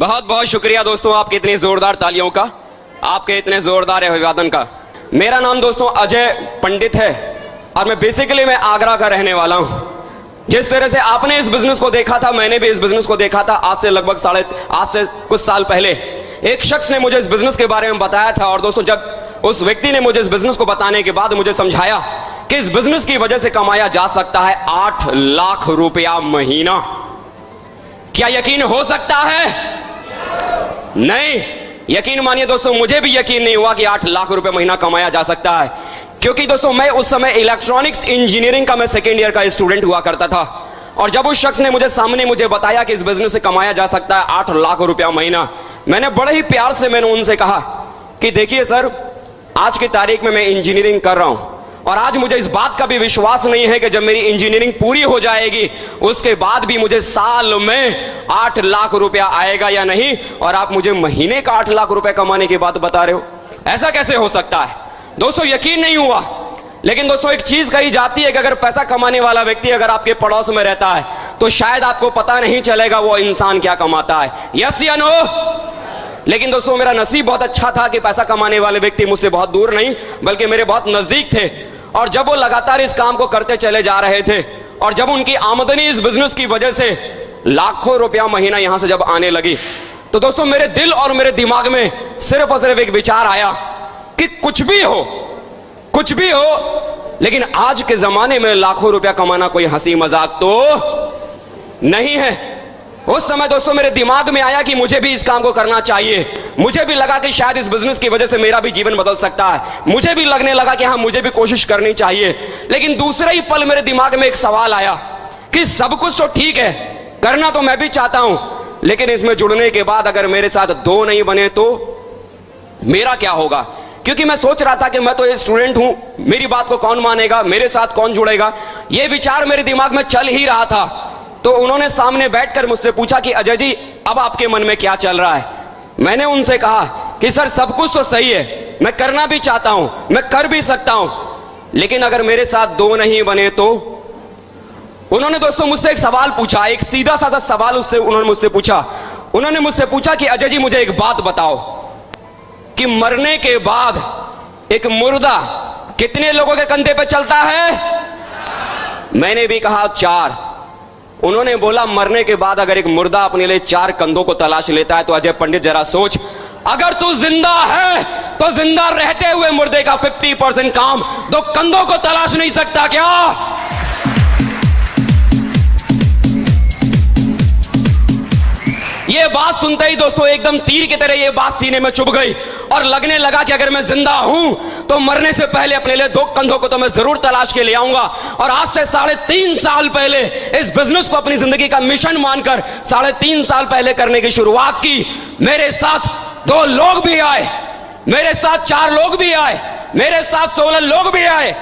बहुत बहुत शुक्रिया दोस्तों, आपके इतनी जोरदार तालियों का, आपके इतने जोरदार अभिवादन का। मेरा नाम दोस्तों अजय पंडित है और मैं आगरा का रहने वाला हूं। जिस तरह से आपने इस बिजनेस को देखा था, मैंने भी इस बिजनेस को देखा था। आज से कुछ साल पहले एक शख्स ने मुझे इस बिजनेस के बारे में बताया था। और दोस्तों, जब उस व्यक्ति ने मुझे इस बिजनेस को बताने के बाद मुझे समझाया कि इस बिजनेस की वजह से कमाया जा सकता है 8 लाख रुपया महीना। क्या यकीन हो सकता है? नहीं, यकीन मानिए दोस्तों, मुझे भी यकीन नहीं हुआ कि 8 लाख रुपए महीना कमाया जा सकता है। क्योंकि दोस्तों, मैं उस समय इलेक्ट्रॉनिक्स इंजीनियरिंग का मैं सेकेंड ईयर का स्टूडेंट हुआ करता था। और जब उस शख्स ने मुझे बताया कि इस बिजनेस से कमाया जा सकता है 8 लाख रुपया महीना, मैंने बड़े ही प्यार से उनसे कहा कि देखिए सर, आज की तारीख में मैं इंजीनियरिंग कर रहा हूं और आज मुझे इस बात का भी विश्वास नहीं है कि जब मेरी इंजीनियरिंग पूरी हो जाएगी उसके बाद भी मुझे साल में 8 लाख रुपया आएगा या नहीं, और आप मुझे महीने का 8 लाख रुपया कमाने की बात बता रहे हो। ऐसा कैसे हो सकता है? दोस्तों, यकीन नहीं हुआ। लेकिन दोस्तों, एक चीज कही जाती है कि अगर पैसा कमाने वाला व्यक्ति अगर आपके पड़ोस में रहता है तो शायद आपको पता नहीं चलेगा वो इंसान क्या कमाता है। यस या नो? लेकिन दोस्तों, मेरा नसीब बहुत अच्छा था कि पैसा कमाने वाले व्यक्ति मुझसे बहुत दूर नहीं बल्कि मेरे बहुत नजदीक थे। और जब वो लगातार इस काम को करते चले जा रहे थे और जब उनकी आमदनी इस बिजनेस की वजह से लाखों रुपया महीना यहां से जब आने लगी, तो दोस्तों मेरे दिल और मेरे दिमाग में सिर्फ और सिर्फ एक विचार आया कि कुछ भी हो, लेकिन आज के जमाने में लाखों रुपया कमाना कोई हंसी मजाक तो नहीं है। उस समय दोस्तों मेरे दिमाग में आया कि मुझे भी इस काम को करना चाहिए। मुझे भी लगा कि शायद इस बिजनेस की वजह से मेरा भी जीवन बदल सकता है। मुझे भी लगने लगा कि हाँ, मुझे भी कोशिश करनी चाहिए। लेकिन दूसरे ही पल मेरे दिमाग में एक सवाल आया कि सब कुछ तो ठीक है, करना तो मैं भी चाहता हूं, लेकिन इसमें जुड़ने के बाद अगर मेरे साथ 2 नहीं बने तो मेरा क्या होगा? क्योंकि मैं सोच रहा था कि मैं तो एक स्टूडेंट हूं, मेरी बात को कौन मानेगा, मेरे साथ कौन जुड़ेगा, यह विचार मेरे दिमाग में चल ही रहा था। तो उन्होंने सामने बैठकर मुझसे पूछा कि अजय जी, अब आपके मन में क्या चल रहा है? मैंने उनसे कहा कि सर, सब कुछ तो सही है, मैं करना भी चाहता हूं, मैं कर भी सकता हूं, लेकिन अगर मेरे साथ 2 नहीं बने तो? उन्होंने दोस्तों मुझसे एक सवाल पूछा, एक सीधा साधा सवाल उन्होंने मुझसे पूछा कि अजय जी, मुझे एक बात बताओ कि मरने के बाद एक मुर्दा कितने लोगों के कंधे पे चलता है? मैंने भी कहा 4। उन्होंने बोला, मरने के बाद अगर एक मुर्दा अपने लिए 4 कंधों को तलाश लेता है तो अजय पंडित जरा सोच, अगर तू जिंदा है तो जिंदा रहते हुए मुर्दे का 50% काम 2 कंधों को तलाश नहीं सकता क्या? ये बात सुनते ही दोस्तों एकदम तीर की तरह ये बात सीने में चुभ गई और लगने लगा कि अगर मैं जिंदा हूं तो मरने से पहले अपने लिए 2 कंधों को तो मैं जरूर तलाश के ले आऊंगा। और आज से 3.5 साल पहले इस बिजनेस को अपनी जिंदगी का मिशन मानकर 3.5 साल पहले करने की शुरुआत की। मेरे साथ 2 लोग भी आए, मेरे साथ 4 लोग भी आए, मेरे साथ 16 लोग भी आए।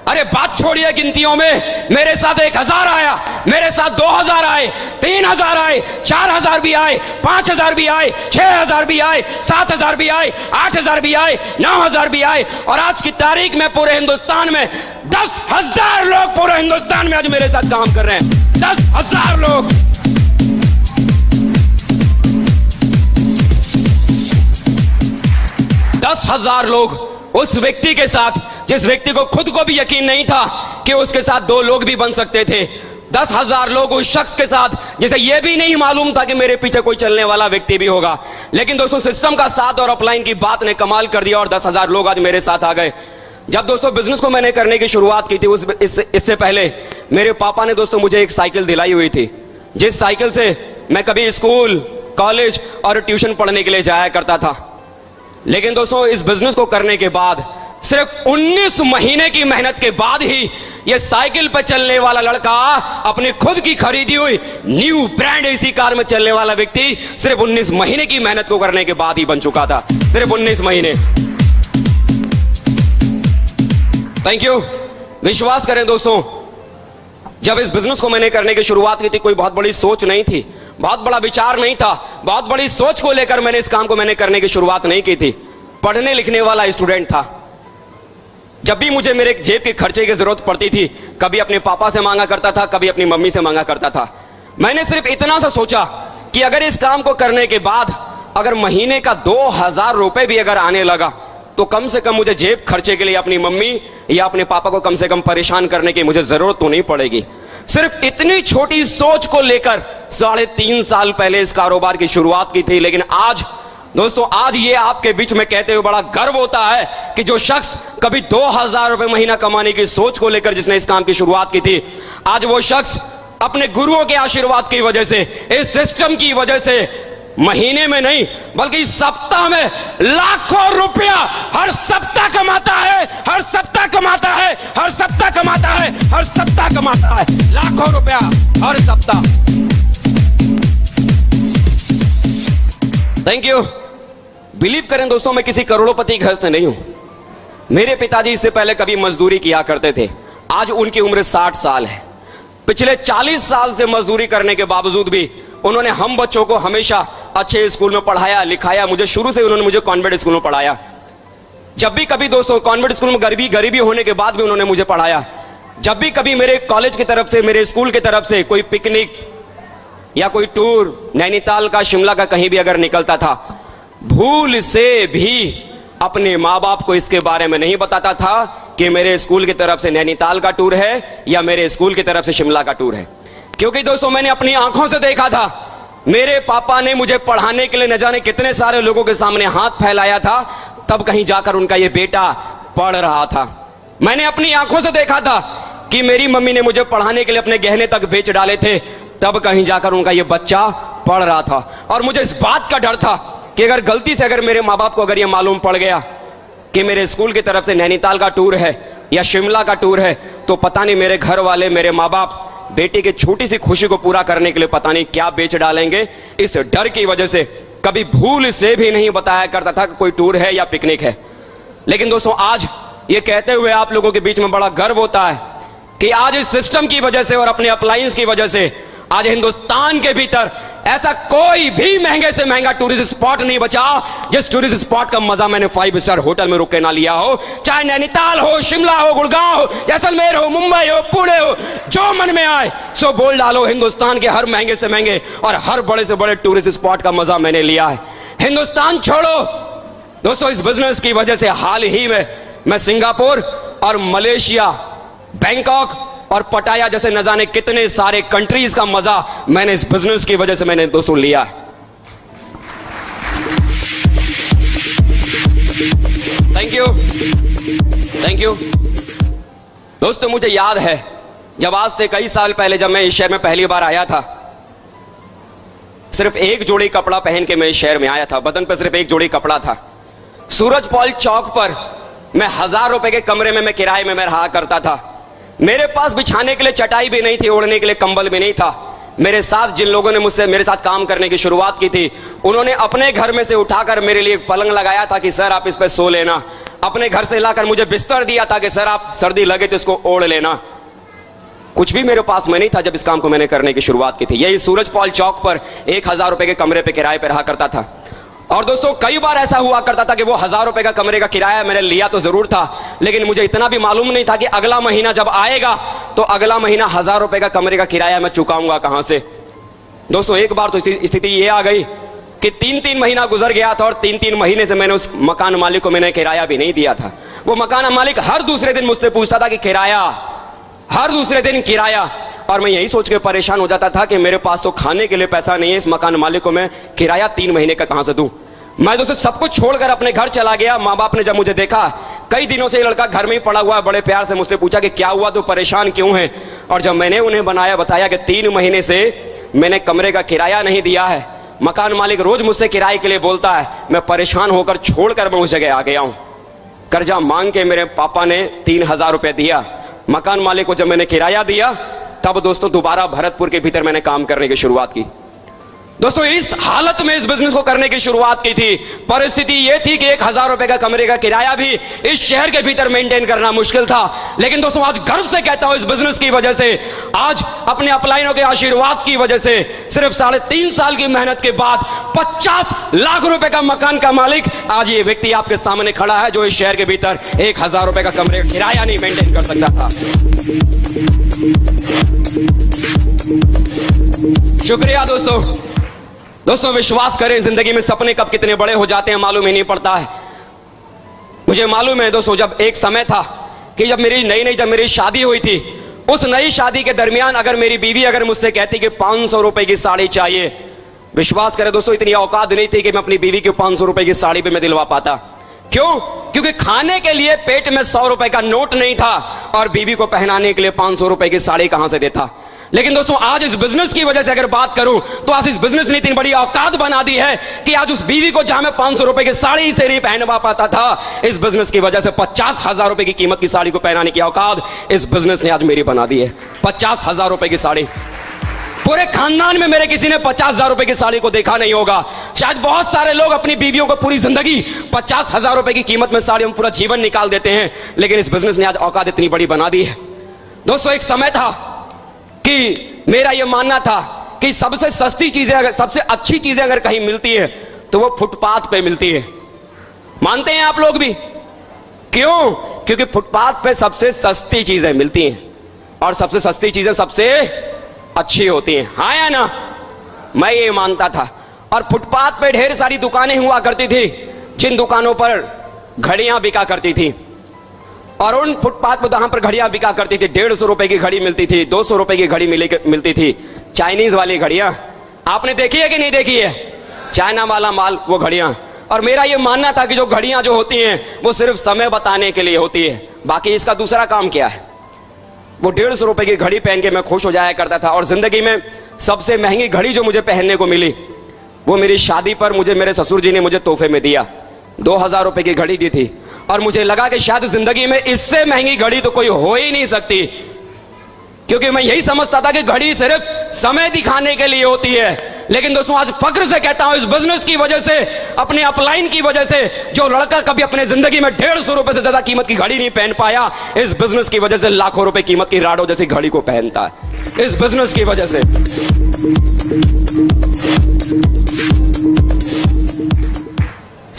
अरे बात छोड़िए गिनतियों में, मेरे साथ 1000 आया, मेरे साथ 2000 आए, 3000 आए, 4000 भी आए, 5000 भी आए, 6000 भी आए, 7000 भी आए, 8000 भी आए, 9000 भी आए। और आज की तारीख में पूरे हिंदुस्तान में 10,000 लोग पूरे हिंदुस्तान में आज मेरे साथ काम कर रहे हैं। 10,000 लोग। लोग उस व्यक्ति के साथ जिस व्यक्ति को खुद को भी यकीन नहीं था कि उसके साथ 2 लोग भी बन सकते थे। 10,000 लोग उस शख्स के साथ जिसे यह भी नहीं मालूम था कि मेरे पीछे कोई चलने वाला व्यक्ति भी होगा। लेकिन दोस्तों, सिस्टम का साथ और अपलाइन की बात ने कमाल कर दिया और 10,000 लोग आज मेरे साथ आ गए। जब दोस्तों बिजनेस को मैंने करने की शुरुआत की थी, इससे पहले मेरे पापा ने दोस्तों मुझे एक साइकिल दिलाई हुई थी, जिस साइकिल से मैं कभी स्कूल, कॉलेज और ट्यूशन पढ़ने के लिए जाया करता था। लेकिन दोस्तों, इस बिजनेस को करने के बाद सिर्फ 19 महीने की मेहनत के बाद ही यह साइकिल पर चलने वाला लड़का, अपनी खुद की खरीदी हुई न्यू ब्रांड एसी कार में चलने वाला व्यक्ति सिर्फ 19 महीने की मेहनत को करने के बाद ही बन चुका था। सिर्फ 19 महीने। Thank you. विश्वास करें दोस्तों, जब इस बिजनेस को मैंने करने की शुरुआत की थी, कोई बहुत बड़ी सोच नहीं थी, बहुत बड़ा विचार नहीं था, बहुत बड़ी सोच को लेकर मैंने इस काम को करने की शुरुआत नहीं की थी। पढ़ने लिखने वाला स्टूडेंट था। जब भी मुझे मेरे जेब के खर्चे की जरूरत पड़ती थी, कभी अपने पापा से मांगा करता था, कभी अपनी मम्मी से मांगा करता था। मैंने सिर्फ इतना सा सोचा कि अगर इस काम को करने के बाद अगर महीने का 2000 रुपए भी अगर आने लगा तो कम से कम मुझे जेब खर्चे के लिए अपनी मम्मी या अपने पापा को कम से कम परेशान करने की मुझे जरूरत तो नहीं पड़ेगी। सिर्फ इतनी छोटी सोच को लेकर 3.5 साल पहले इस कारोबार की शुरुआत की थी। लेकिन आज दोस्तों, आज ये आपके बीच में कहते हुए बड़ा गर्व होता है कि जो शख्स कभी 2000 रुपए महीना कमाने की सोच को लेकर जिसने इस काम की शुरुआत की थी, आज वो शख्स अपने गुरुओं के आशीर्वाद की वजह से, इस सिस्टम की वजह से महीने में नहीं बल्कि सप्ताह में लाखों रुपया हर सप्ताह कमाता है, हर सप्ताह कमाता है, हर सप्ताह कमाता है, हर सप्ताह कमाता है, लाखों रुपया हर सप्ताह। Thank you. बिलीव करें दोस्तों, मैं किसी करोड़पति घर से नहीं हूं। मेरे पिताजी इससे पहले कभी मजदूरी किया करते थे। आज उनकी उम्र 60 साल है। पिछले 40 साल से मजदूरी करने के बावजूद भी उन्होंने हम बच्चों को हमेशा अच्छे स्कूल में पढ़ाया लिखाया। मुझे शुरू से उन्होंने मुझे कॉन्वेंट स्कूल में पढ़ाया। जब भी कभी दोस्तों कॉन्वेंट स्कूल में गरीबी होने के बाद भी उन्होंने मुझे पढ़ाया। जब भी कभी मेरे कॉलेज की तरफ से, मेरे स्कूल की तरफ से कोई पिकनिक या कोई टूर नैनीताल का, शिमला का कहीं भी अगर निकलता था, भूल से भी अपने माँ बाप को इसके बारे में नहीं बताता था कि मेरे स्कूल की तरफ से नैनीताल का टूर है या मेरे स्कूल की तरफ से शिमला का टूर है। क्योंकि दोस्तों, मैंने अपनी आंखों से देखा था, मेरे पापा ने मुझे पढ़ाने के लिए न जाने कितने सारे लोगों के सामने हाथ फैलाया था, तब कहीं जाकर उनका ये बेटा पढ़ रहा था। मैंने अपनी आंखों से देखा था कि मेरी मम्मी ने मुझे पढ़ाने के लिए अपने गहने तक बेच डाले थे, तब कहीं जाकर उनका ये बच्चा पढ़ रहा था। और मुझे इस बात का डर था कि अगर गलती से अगर मेरे माँ बाप को अगर ये मालूम पड़ गया कि मेरे स्कूल की तरफ से नैनीताल का टूर है या शिमला का टूर है, तो पता नहीं मेरे घर वाले, मेरे माँ बाप बेटी की छोटी सी खुशी को पूरा करने के लिए पता नहीं क्या बेच डालेंगे। इस डर की वजह से कभी भूल से भी नहीं बताया करता था कि कोई टूर है या पिकनिक है। लेकिन दोस्तों, आज ये कहते हुए आप लोगों के बीच में बड़ा गर्व होता है कि आज इस सिस्टम की वजह से और अपने अप्लायंस की वजह से आज हिंदुस्तान के भीतर ऐसा कोई भी महंगे से महंगा टूरिस्ट स्पॉट नहीं बचा जिस टूरिस्ट स्पॉट का मजा मैंने 5 स्टार होटल में रुक के ना लिया हो। चाहे नैनीताल हो, शिमला हो, गुड़गांव हो, जैसलमेर हो, मुंबई हो, पुणे हो, जो मन में आए सो बोल डालो। हिंदुस्तान के हर महंगे से महंगे और हर बड़े से बड़े टूरिस्ट स्पॉट का मजा मैंने लिया है। हिंदुस्तान छोड़ो दोस्तों, इस बिजनेस की वजह से हाल ही में मैं सिंगापुर और मलेशिया, बैंकॉक और पटाया जैसे न जाने कितने सारे कंट्रीज का मजा मैंने इस बिजनेस की वजह से मैंने दोस्तों लिया है। Thank you, thank you. दोस्तों, मुझे याद है जब आज से कई साल पहले जब मैं इस शहर में पहली बार आया था, सिर्फ एक जोड़ी कपड़ा पहन के मैं इस शहर में आया था। बदन पर सिर्फ एक जोड़ी कपड़ा था। सूरजपाल चौक पर मैं 1000 रुपए के कमरे में मैं किराए में मैं रहा करता था। मेरे पास बिछाने के लिए चटाई भी नहीं थी, ओढ़ने के लिए कंबल भी नहीं था। मेरे साथ जिन लोगों ने मुझसे मेरे साथ काम करने की शुरुआत की थी, उन्होंने अपने घर में से उठाकर मेरे लिए एक पलंग लगाया था कि सर आप इस पे सो लेना। अपने घर से लाकर मुझे बिस्तर दिया था कि सर आप सर्दी लगे तो इसको ओढ़ लेना। कुछ भी मेरे पास में नहीं था जब इस काम को मैंने करने की शुरुआत की थी। यही सूरजपाल चौक पर 1000 रुपए के कमरे पे किराए पे रहा करता था। और दोस्तों, कई बार ऐसा हुआ करता था कि वो 1000 रुपए का कमरे का किराया मैंने लिया तो जरूर था, लेकिन मुझे इतना भी मालूम नहीं था कि अगला महीना जब आएगा तो अगला महीना 1000 रुपए का कमरे का किराया मैं चुकाऊंगा कहां से। दोस्तों, एक बार तो स्थिति ये आ गई कि 3-3 महीना गुजर गया था और 3-3 महीने से मैंने उस मकान मालिक को मैंने किराया भी नहीं दिया था। वो मकान मालिक हर दूसरे दिन मुझसे पूछता था कि किराया, हर दूसरे दिन किराया। और मैं यही सोच के परेशान हो जाता था कि मेरे पास तो खाने के लिए पैसा नहीं है, इस मकान मालिक को मैं किराया 3 महीने का कहां से दूं। मैं दोस्तों सब कुछ छोड़कर अपने घर चला गया। माँ बाप ने जब मुझे देखा, कई दिनों से ये लड़का घर में ही पड़ा हुआ है, बड़े प्यार से मुझसे पूछा कि क्या हुआ, तो परेशान क्यों है। और जब मैंने उन्हें बताया कि 3 महीने से मैंने कमरे का किराया नहीं दिया है, मकान मालिक रोज मुझसे किराए के लिए बोलता है, मैं परेशान होकर छोड़कर मैं उस जगह आ गया हूं। कर्जा मांग के मेरे पापा ने 3000 रुपए दिया। मकान मालिक को जब मैंने किराया दिया, तब दोस्तों दोबारा भरतपुर के भीतर मैंने काम करने की शुरुआत की। दोस्तों, इस हालत में इस बिजनेस को करने की शुरुआत की थी। परिस्थिति यह थी कि 1000 रुपए का कमरे का किराया भी इस शहर के भीतर मेंटेन करना मुश्किल था। लेकिन दोस्तों, आज गर्व से कहता हूं, इस बिजनेस की वजह से, आज अपने अपलाइनों के आशीर्वाद की वजह से, सिर्फ 3.5 साल की मेहनत के बाद 50 लाख रुपए का मकान का मालिक आज ये व्यक्ति आपके सामने खड़ा है, जो इस शहर के भीतर 1000 रुपए का कमरे का किराया नहीं मेंटेन कर सकता था। शुक्रिया दोस्तों। दोस्तों विश्वास करें, जिंदगी में सपने कब कितने बड़े हो जाते हैं मालूम ही नहीं पड़ता है। मुझे मालूम है दोस्तों, जब एक समय था कि जब मेरी शादी हुई थी, उस नई शादी के दरमियान अगर मेरी बीवी अगर मुझसे कहती कि 500 रुपए की साड़ी चाहिए, विश्वास करें दोस्तों इतनी औकात नहीं थी कि मैं अपनी बीवी की 500 रुपए की साड़ी पे मैं दिलवा पाता। क्यों? क्योंकि खाने के लिए पेट में 100 रुपए का नोट नहीं था और बीवी को पहनाने के लिए 500 रुपए की साड़ी कहां से देता। लेकिन दोस्तों आज इस बिजनेस की वजह से अगर बात करूं तो आज इस बिजनेस ने इतनी बड़ी औकात बना दी है कि आज उस बीवी को जहां मैं 500 रुपए की साड़ी से नहीं पहनवा पाता था, इस बिजनेस की वजह से 50,000 रुपए की कीमत की साड़ी को पहनाने की औकात इस बिजनेस ने आज मेरी बना दी है। 50,000 रुपए की साड़ी, पूरे खानदान में मेरे किसी ने 50,000 रुपए की साड़ी को देखा नहीं होगा। शायद बहुत सारे लोग अपनी बीवियों को पूरी जिंदगी 50,000 रुपए की कीमत में साड़ी में पूरा जीवन निकाल देते हैं, लेकिन इस बिजनेस ने आज औकात इतनी बड़ी बना दी है। दोस्तों एक समय था कि मेरा यह मानना था कि सबसे सस्ती चीजें अगर, सबसे अच्छी चीजें अगर कहीं मिलती है तो वो फुटपाथ पे मिलती है। मानते हैं आप लोग भी? क्यों? क्योंकि फुटपाथ पे सबसे सस्ती चीजें मिलती हैं और सबसे सस्ती चीजें सबसे अच्छी होती हैं। हाँ या ना? मैं ये मानता था। और फुटपाथ पे ढेर सारी दुकानें हुआ करती थी, जिन दुकानों पर घड़ियां बिका करती थी। और उन फुटपाथ पर जहां पर घड़ियां बिका करती थी, 150 रुपए की घड़ी मिलती थी, 200 रुपए की घड़ी मिलती थी, चाइनीज वाली घड़ियां। आपने देखी है कि नहीं देखी है? चाइना वाला माल, वो घड़ियां। और मेरा ये मानना था कि जो घड़ियां जो होती हैं वो सिर्फ समय बताने के लिए होती है, बाकी इसका दूसरा काम क्या है। वो 150 रुपए की घड़ी पहन के मैं खुश हो जाया करता था। और जिंदगी में सबसे महंगी घड़ी जो मुझे पहनने को मिली वो मेरी शादी पर मुझे मेरे ससुर जी ने मुझे तोहफे में दिया। 2,000 रुपए की घड़ी दी थी और मुझे लगा कि शायद जिंदगी में इससे महंगी घड़ी तो कोई हो ही नहीं सकती, क्योंकि मैं यही समझता था कि घड़ी सिर्फ समय दिखाने के लिए होती है। लेकिन दोस्तों आज फक्र से कहता हूं, इस बिजनेस की वजह से, अपने अपलाइन की वजह से, जो लड़का कभी अपने जिंदगी में 150 रुपए से ज्यादा कीमत की घड़ी नहीं पहन पाया, इस बिजनेस की वजह से लाखों रुपए कीमत की राडो जैसी घड़ी को पहनता है, इस बिजनेस की वजह से।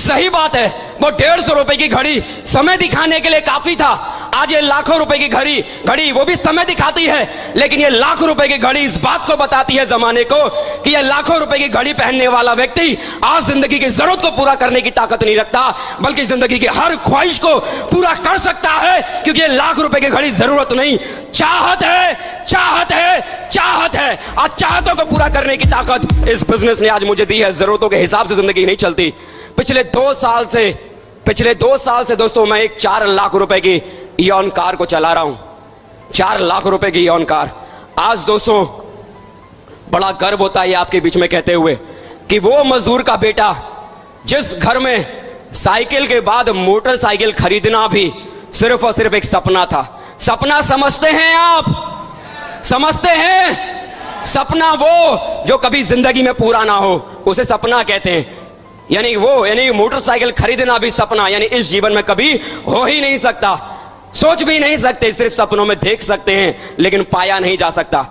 सही बात है, वो 150 रुपए की घड़ी समय दिखाने के लिए काफी था। आज ये लाखों रुपए की घड़ी वो भी समय दिखाती है, लेकिन ये लाख रुपए की घड़ी इस बात को बताती है जमाने को कि ये लाखों रुपए की घड़ी पहनने वाला व्यक्ति आज जिंदगी की जरूरत को पूरा करने की ताकत नहीं रखता, बल्कि जिंदगी की हर ख्वाहिश को पूरा कर सकता है, क्योंकि ये लाख रुपए की घड़ी जरूरत नहीं, चाहत है, चाहत है, चाहत है। आज चाहतों को पूरा करने की ताकत इस बिजनेस ने आज मुझे दी है। जरूरतों के हिसाब से जिंदगी नहीं चलती। पिछले 2 साल से दोस्तों मैं एक 4 लाख रुपए की इयॉन कार को चला रहा हूं। 4 लाख रुपए की इयॉन कार। आज दोस्तों बड़ा गर्व होता है आपके बीच में कहते हुए कि वो मजदूर का बेटा जिस घर में साइकिल के बाद मोटरसाइकिल खरीदना भी सिर्फ और सिर्फ एक सपना था। सपना समझते हैं आप? समझते हैं? सपना वो जो कभी जिंदगी में पूरा ना हो, उसे सपना कहते हैं। यानी मोटरसाइकिल खरीदना भी सपना, यानी इस जीवन में कभी हो ही नहीं सकता, सोच भी नहीं सकते, सिर्फ सपनों में देख सकते हैं लेकिन पाया नहीं जा सकता।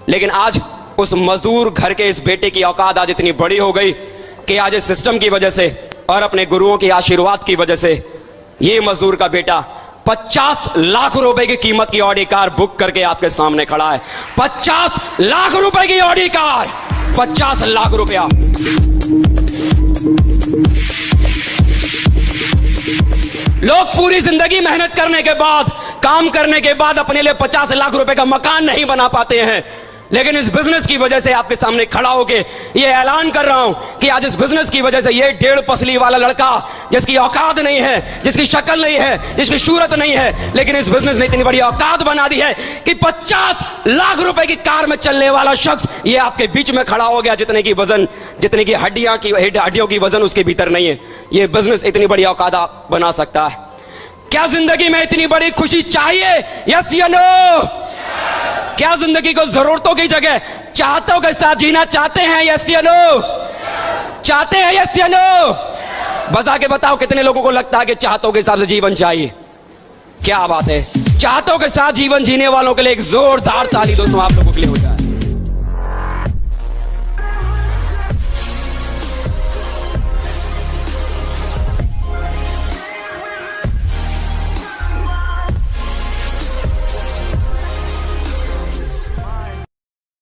लेकिन आज उस मजदूर घर के इस बेटे की औकात आज इतनी बड़ी हो गई कि आज इस सिस्टम की वजह से और अपने गुरुओं के आशीर्वाद की वजह से ये मजदूर का बेटा 50 लाख रुपए की कीमत की ऑडी कार बुक करके आपके सामने खड़ा है। 50 लाख रुपए की ऑडी कार, 50 लाख रुपया। लोग पूरी जिंदगी मेहनत करने के बाद, काम करने के बाद अपने लिए 50 लाख रुपए का मकान नहीं बना पाते हैं, लेकिन इस बिजनेस की वजह से आपके सामने खड़ा होके ये ऐलान कर रहा हूं कि आज इस बिजनेस की वजह से ये 1.5 पसली वाला लड़का जिसकी औकात नहीं है, जिसकी शक्ल नहीं है, जिसकी सूरत नहीं है, लेकिन इस बिजनेस ने इतनी बड़ी औकात बना दी है कि 50 लाख रुपए की कार में चलने वाला शख्स ये आपके बीच में खड़ा हो गया, जितने की वजन, जितने की हड्डियों की वजन उसके भीतर नहीं है। ये बिजनेस इतनी बड़ी औकात बना सकता है। क्या जिंदगी में इतनी बड़ी खुशी चाहिए? यस या नो? क्या जिंदगी को जरूरतों की जगह चाहतों के साथ जीना चाहते हैं? यस या नो? चाहते हैं? यस या नो? बता के बताओ कितने लोगों को लगता है कि चाहतों के हिसाब से जीवन चाहिए? क्या बात है। चाहतों के साथ जीवन जीने वालों के लिए एक जोरदार ताली दोस्तों आप लोगों के लिए हो जाए।